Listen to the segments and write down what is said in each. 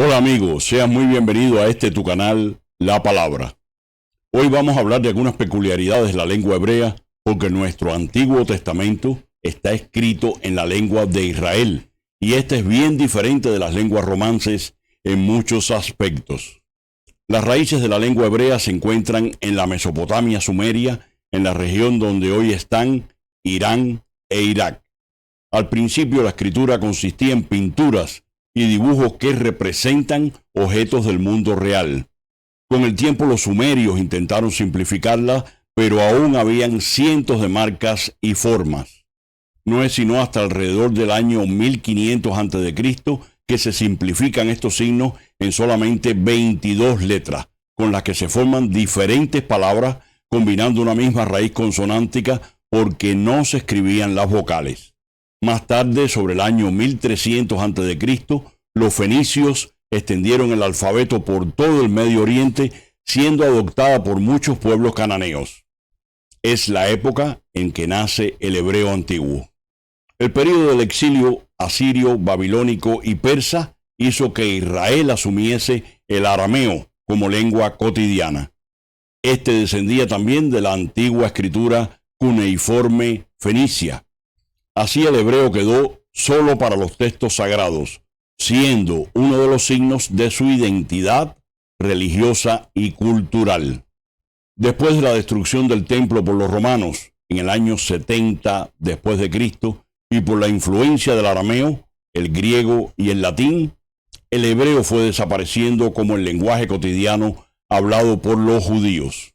Hola amigos, sean muy bienvenidos a tu canal, La Palabra. Hoy vamos a hablar de algunas peculiaridades de la lengua hebrea, porque nuestro Antiguo Testamento está escrito en la lengua de Israel, y esta es bien diferente de las lenguas romances en muchos aspectos. Las raíces de la lengua hebrea se encuentran en la Mesopotamia sumeria, en la región donde hoy están Irán e Irak. Al principio la escritura consistía en pinturas y dibujos que representan objetos del mundo real. Con el tiempo los sumerios intentaron simplificarla, pero aún habían cientos de marcas y formas. No es sino hasta alrededor del año 1500 a.C. que se simplifican estos signos en solamente 22 letras, con las que se forman diferentes palabras combinando una misma raíz consonántica porque no se escribían las vocales. Más tarde, sobre el año 1300 a.C., los fenicios extendieron el alfabeto por todo el Medio Oriente, siendo adoptada por muchos pueblos cananeos. Es la época en que nace el hebreo antiguo. El período del exilio asirio, babilónico y persa hizo que Israel asumiese el arameo como lengua cotidiana. Este descendía también de la antigua escritura cuneiforme fenicia. Así el hebreo quedó solo para los textos sagrados, siendo uno de los signos de su identidad religiosa y cultural. Después de la destrucción del templo por los romanos en el año 70 después de Cristo y por la influencia del arameo, el griego y el latín, el hebreo fue desapareciendo como el lenguaje cotidiano hablado por los judíos.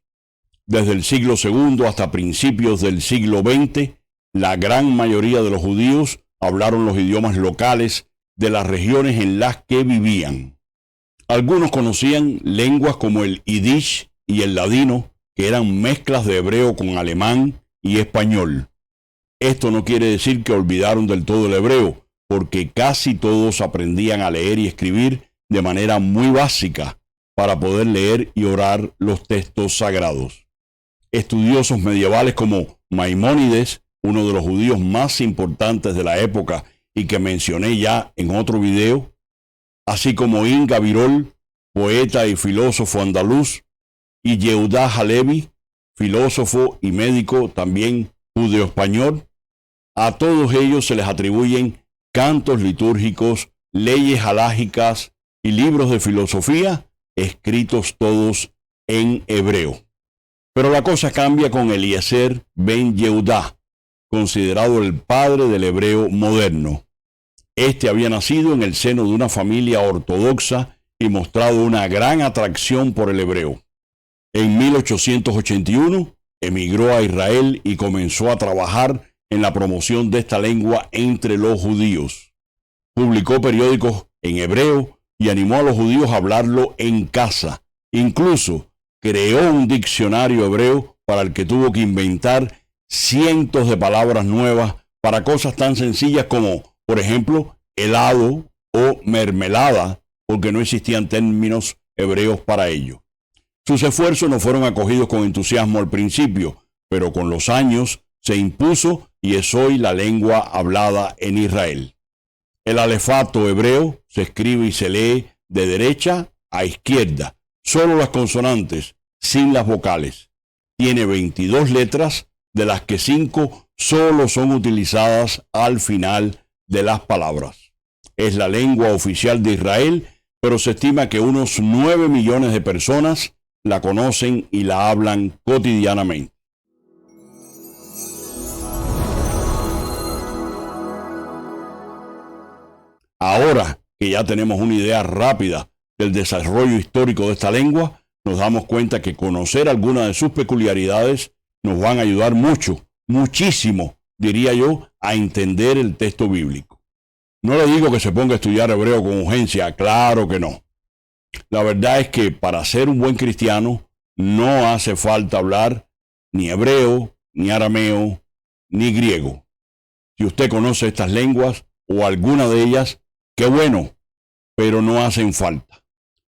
Desde el siglo II hasta principios del siglo XX, la gran mayoría de los judíos hablaron los idiomas locales de las regiones en las que vivían. Algunos conocían lenguas como el yiddish y el ladino, que eran mezclas de hebreo con alemán y español. Esto no quiere decir que olvidaron del todo el hebreo, porque casi todos aprendían a leer y escribir de manera muy básica para poder leer y orar los textos sagrados. Estudiosos medievales como Maimónides, uno de los judíos más importantes de la época y que mencioné ya en otro video, así como Ibn Gabirol, poeta y filósofo andaluz, y Yehudá Halevi, filósofo y médico también judeo-español, a todos ellos se les atribuyen cantos litúrgicos, leyes halágicas y libros de filosofía, escritos todos en hebreo. Pero la cosa cambia con Eliezer ben Yehudá, considerado el padre del hebreo moderno. Este había nacido en el seno de una familia ortodoxa y mostrado una gran atracción por el hebreo. En 1881 emigró a Israel y comenzó a trabajar en la promoción de esta lengua entre los judíos. Publicó periódicos en hebreo y animó a los judíos a hablarlo en casa. Incluso creó un diccionario hebreo para el que tuvo que inventar cientos de palabras nuevas para cosas tan sencillas como, por ejemplo, helado o mermelada, porque no existían términos hebreos para ello. Sus esfuerzos no fueron acogidos con entusiasmo al principio, pero con los años se impuso y es hoy la lengua hablada en Israel. El alefato hebreo se escribe y se lee de derecha a izquierda, solo las consonantes, sin las vocales. Tiene 22 letras, de las que 5 solo son utilizadas al final de las palabras. Es la lengua oficial de Israel, pero se estima que unos 9 millones de personas la conocen y la hablan cotidianamente. Ahora que ya tenemos una idea rápida del desarrollo histórico de esta lengua, nos damos cuenta que conocer algunas de sus peculiaridades nos van a ayudar mucho, muchísimo, diría yo, a entender el texto bíblico. No le digo que se ponga a estudiar hebreo con urgencia, claro que no. La verdad es que para ser un buen cristiano no hace falta hablar ni hebreo, ni arameo, ni griego. Si usted conoce estas lenguas o alguna de ellas, qué bueno, pero no hacen falta.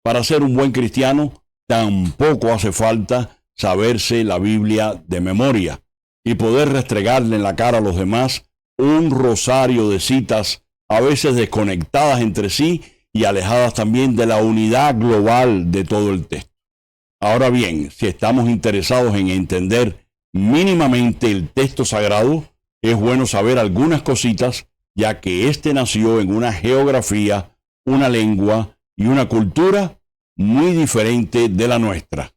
Para ser un buen cristiano tampoco hace falta saberse la Biblia de memoria y poder restregarle en la cara a los demás un rosario de citas a veces desconectadas entre sí y alejadas también de la unidad global de todo el texto. Ahora bien, si estamos interesados en entender mínimamente el texto sagrado, es bueno saber algunas cositas, ya que éste nació en una geografía, una lengua y una cultura muy diferente de la nuestra.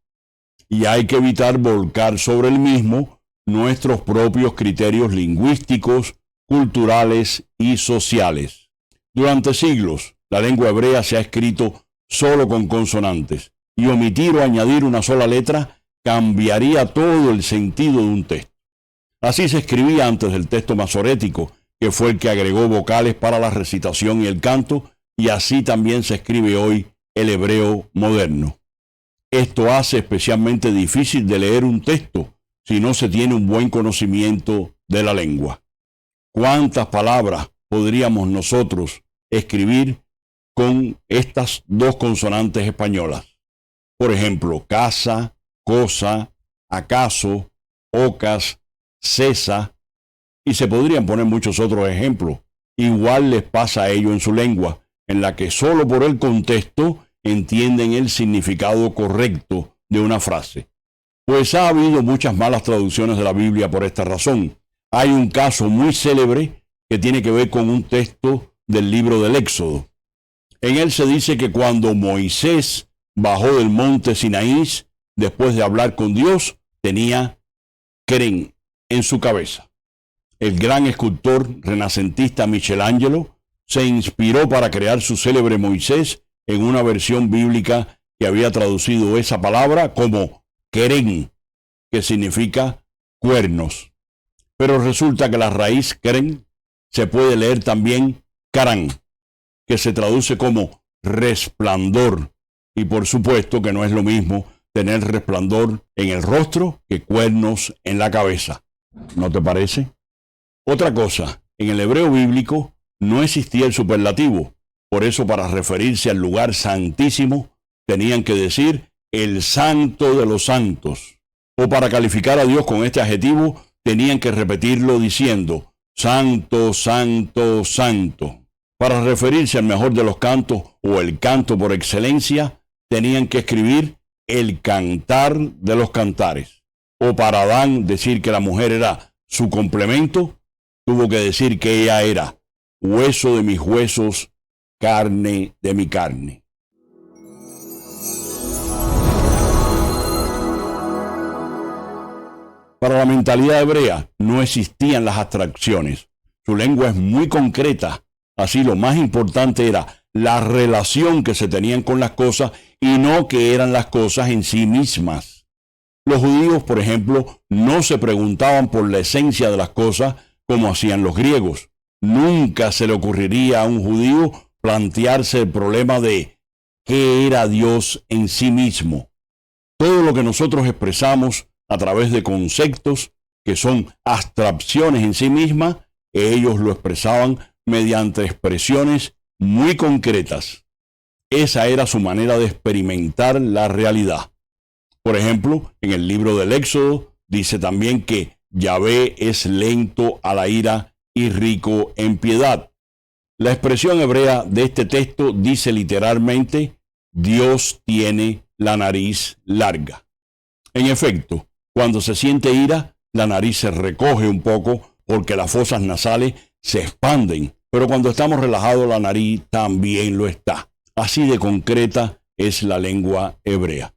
Y hay que evitar volcar sobre el mismo nuestros propios criterios lingüísticos, culturales y sociales. Durante siglos, la lengua hebrea se ha escrito solo con consonantes, y omitir o añadir una sola letra cambiaría todo el sentido de un texto. Así se escribía antes del texto masorético, que fue el que agregó vocales para la recitación y el canto, y así también se escribe hoy el hebreo moderno. Esto hace especialmente difícil de leer un texto si no se tiene un buen conocimiento de la lengua. ¿Cuántas palabras podríamos nosotros escribir con estas dos consonantes españolas? Por ejemplo, casa, cosa, acaso, ocas, cesa, y se podrían poner muchos otros ejemplos. Igual les pasa a ellos en su lengua, en la que solo por el contexto entienden el significado correcto de una frase. Pues ha habido muchas malas traducciones de la Biblia por esta razón. Hay un caso muy célebre que tiene que ver con un texto del libro del Éxodo. En él se dice que cuando Moisés bajó del monte Sinaí, después de hablar con Dios, tenía querén en su cabeza. El gran escultor renacentista Michelangelo se inspiró para crear su célebre Moisés en una versión bíblica que había traducido esa palabra como querén, que significa cuernos. Pero resulta que la raíz querén se puede leer también carán, que se traduce como resplandor. Y por supuesto que no es lo mismo tener resplandor en el rostro que cuernos en la cabeza. ¿No te parece? Otra cosa, en el hebreo bíblico no existía el superlativo. Por eso, para referirse al lugar santísimo, tenían que decir el santo de los santos. O para calificar a Dios con este adjetivo, tenían que repetirlo diciendo santo, santo, santo. Para referirse al mejor de los cantos o el canto por excelencia, tenían que escribir el cantar de los cantares. O para Adán decir que la mujer era su complemento, tuvo que decir que ella era hueso de mis huesos, carne de mi carne. Para la mentalidad hebrea no existían las abstracciones. Su lengua es muy concreta. Así lo más importante era la relación que se tenían con las cosas y no que eran las cosas en sí mismas. Los judíos, por ejemplo, no se preguntaban por la esencia de las cosas como hacían los griegos. Nunca se le ocurriría a un judío plantearse el problema de qué era Dios en sí mismo. Todo lo que nosotros expresamos a través de conceptos que son abstracciones en sí mismas, ellos lo expresaban mediante expresiones muy concretas. Esa era su manera de experimentar la realidad. Por ejemplo, en el libro del Éxodo dice también que Yahvé es lento a la ira y rico en piedad. La expresión hebrea de este texto dice literalmente, Dios tiene la nariz larga. En efecto, cuando se siente ira, la nariz se recoge un poco porque las fosas nasales se expanden, pero cuando estamos relajados la nariz también lo está. Así de concreta es la lengua hebrea.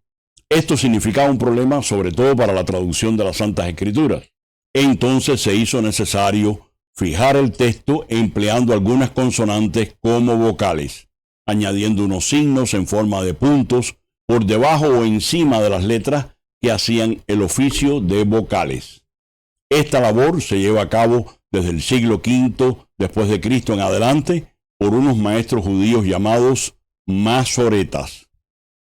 Esto significaba un problema sobre todo para la traducción de las Santas Escrituras. Entonces se hizo necesario fijar el texto empleando algunas consonantes como vocales, añadiendo unos signos en forma de puntos por debajo o encima de las letras que hacían el oficio de vocales. Esta labor se lleva a cabo desde el siglo V después de Cristo en adelante por unos maestros judíos llamados masoretas.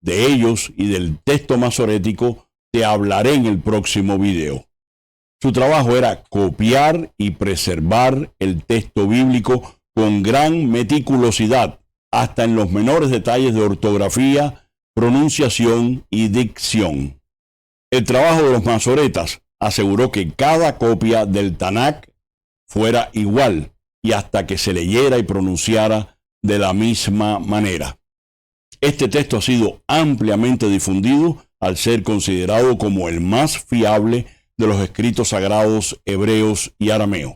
De ellos y del texto masorético te hablaré en el próximo video. Su trabajo era copiar y preservar el texto bíblico con gran meticulosidad, hasta en los menores detalles de ortografía, pronunciación y dicción. El trabajo de los masoretas aseguró que cada copia del Tanakh fuera igual y hasta que se leyera y pronunciara de la misma manera. Este texto ha sido ampliamente difundido al ser considerado como el más fiable de los escritos sagrados hebreos y arameos.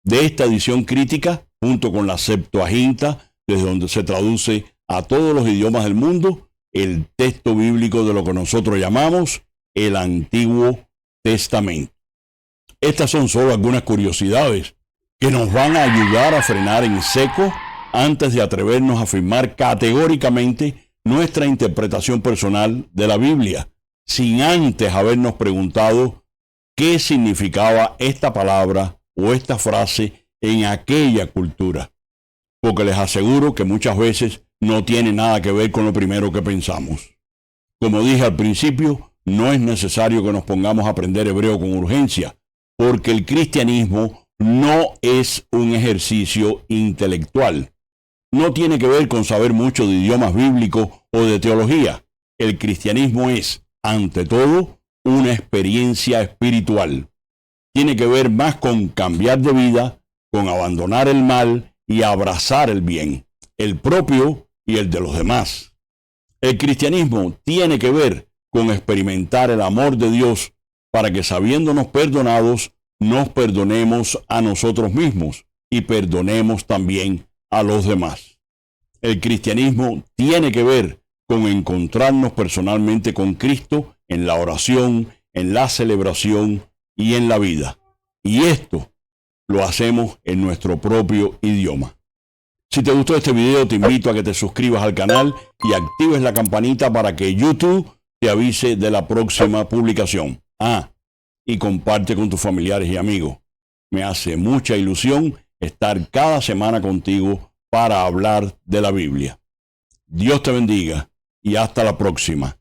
De esta edición crítica, junto con la Septuaginta, desde donde se traduce a todos los idiomas del mundo, el texto bíblico de lo que nosotros llamamos el Antiguo Testamento. Estas son solo algunas curiosidades que nos van a ayudar a frenar en seco antes de atrevernos a afirmar categóricamente nuestra interpretación personal de la Biblia, sin antes habernos preguntado qué significaba esta palabra o esta frase en aquella cultura. Porque les aseguro que muchas veces no tiene nada que ver con lo primero que pensamos. Como dije al principio, no es necesario que nos pongamos a aprender hebreo con urgencia, porque el cristianismo no es un ejercicio intelectual. No tiene que ver con saber mucho de idiomas bíblicos o de teología. El cristianismo es, ante todo, una experiencia espiritual. Tiene que ver más con cambiar de vida, con abandonar el mal y abrazar el bien, el propio y el de los demás. El cristianismo tiene que ver con experimentar el amor de Dios para que, sabiéndonos perdonados, nos perdonemos a nosotros mismos y perdonemos también a los demás. El cristianismo tiene que ver con encontrarnos personalmente con Cristo en la oración, en la celebración y en la vida. Y esto lo hacemos en nuestro propio idioma. Si te gustó este video, te invito a que te suscribas al canal y actives la campanita para que YouTube te avise de la próxima publicación. Y comparte con tus familiares y amigos. Me hace mucha ilusión estar cada semana contigo para hablar de la Biblia. Dios te bendiga y hasta la próxima.